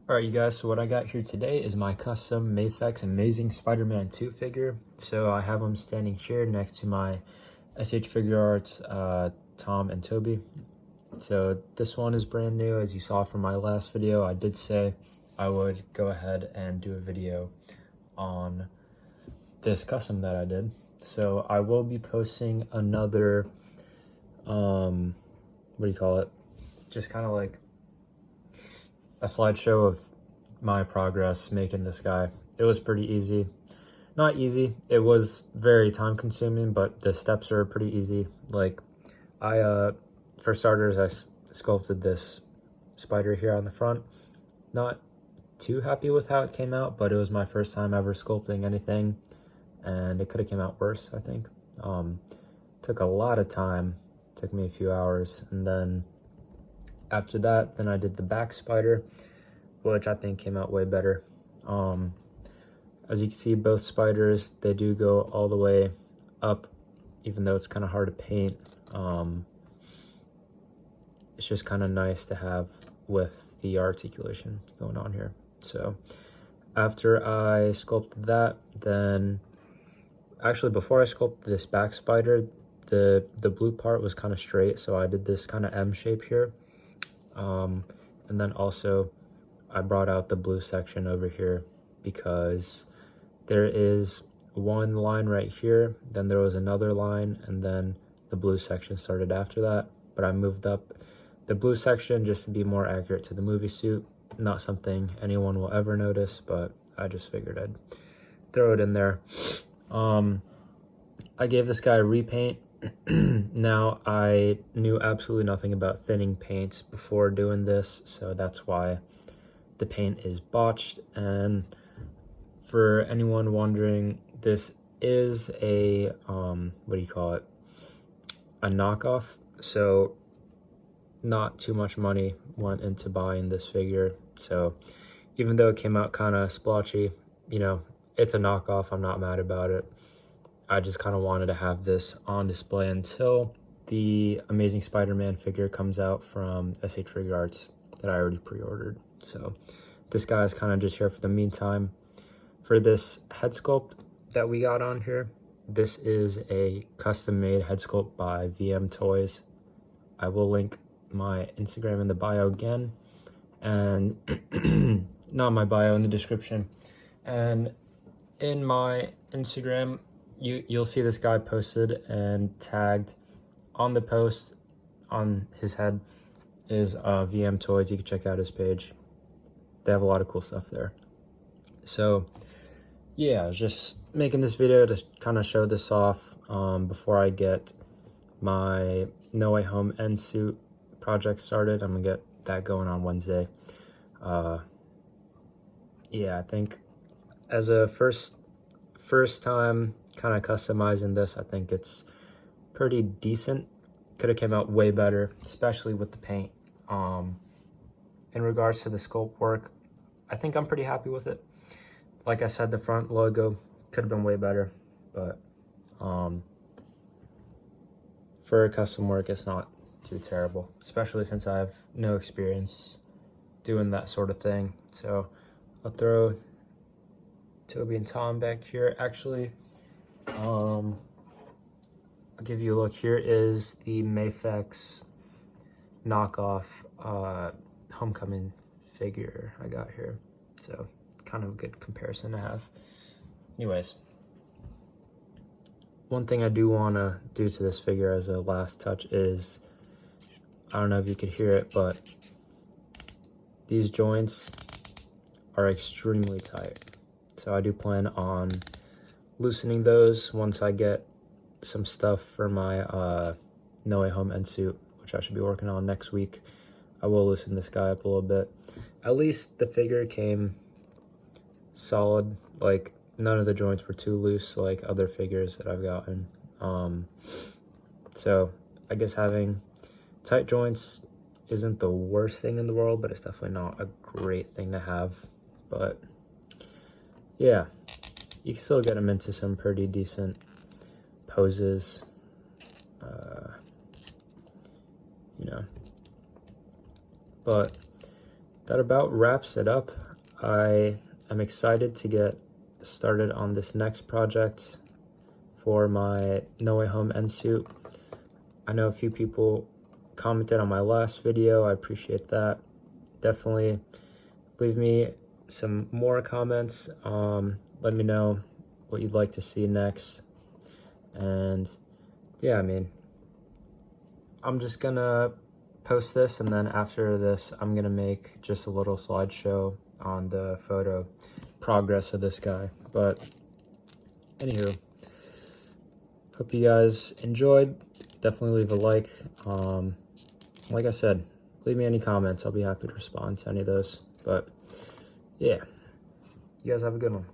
Alright you guys, so what I got here today is my custom Mafex Amazing Spider-Man 2 figure. So I have them standing here next to my SH Figure Arts Tom and Toby. So this one is brand new. As you saw from my last video, I did say I would go ahead and do a video on this custom that I did. So I will be posting another, just kind of like a slideshow of my progress making this guy. It was pretty easy. Not easy, it was very time consuming, but the steps are pretty easy. Like for starters, I sculpted this spider here on the front. Not too happy with how it came out, but it was my first time ever sculpting anything, and it could have came out worse, I think. Took a lot of time, took me a few hours, and then after that, then I did the back spider, which I think came out way better. As you can see, both spiders, they do go all the way up, even though it's kind of hard to paint. It's just kind of nice to have with the articulation going on here. So after I sculpted that, then actually before I sculpted this back spider, the blue part was kind of straight, so I did this kind of M shape here. And then also I brought out the blue section over here because there is one line right here, then there was another line, and then the blue section started after that. But I moved up the blue section just to be more accurate to the movie suit. Not something anyone will ever notice, but I just figured I'd throw it in there. I gave this guy a repaint. Now, I knew absolutely nothing about thinning paints before doing this, so that's why the paint is botched. And for anyone wondering, this is a a knockoff, so not too much money went into buying this figure. So even though it came out kind of splotchy, you know, it's a knockoff. I'm not mad about it. I just kind of wanted to have this on display until the Amazing Spider-Man figure comes out from SH Figure Arts that I already pre-ordered. So this guy is kind of just here for the meantime. For this head sculpt that we got on here, this is a custom-made head sculpt by VM Toys. I will link my Instagram in the bio again, and not my bio, in the description. And in my Instagram, you'll see this guy posted and tagged on the post on his head is VM Toys. You can check out his page. They have a lot of cool stuff there. So yeah, I was just making this video to kind of show this off before I get my No Way Home end suit project started. I'm gonna get that going on Wednesday. Yeah, I think as a first time kind of customizing this, I think it's pretty decent. Could have came out way better, especially with the paint. In regards to the sculpt work, I think I'm pretty happy with it. Like I said, the front logo could have been way better, but for custom work, it's not too terrible, especially since I have no experience doing that sort of thing. So I'll throw Toby and Tom back here. Actually, I'll give you a look. Here is the Mafex knockoff homecoming figure I got here. So kind of a good comparison to have. Anyways, one thing I do want to do to this figure as a last touch is, I don't know if you could hear it, but these joints are extremely tight. So I do plan on loosening those once I get some stuff for my No Way Home end suit, which I should be working on next week. I will loosen this guy up a little bit. At least the figure came solid. Like, none of the joints were too loose like other figures that I've gotten. So I guess having tight joints isn't the worst thing in the world, but it's definitely not a great thing to have. But yeah, you can still get them into some pretty decent poses, you know. But that about wraps it up. I am excited to get started on this next project for my No Way Home end suit. I know a few people commented on my last video. I appreciate that. Definitely leave me some more comments. Let me know what you'd like to see next. And yeah, I mean, I'm just gonna post this, and then after this I'm gonna make just a little slideshow on the photo progress of this guy. But anywho, hope you guys enjoyed. Definitely leave a like. Like I said, leave me any comments. I'll be happy to respond to any of those. But yeah, you guys have a good one.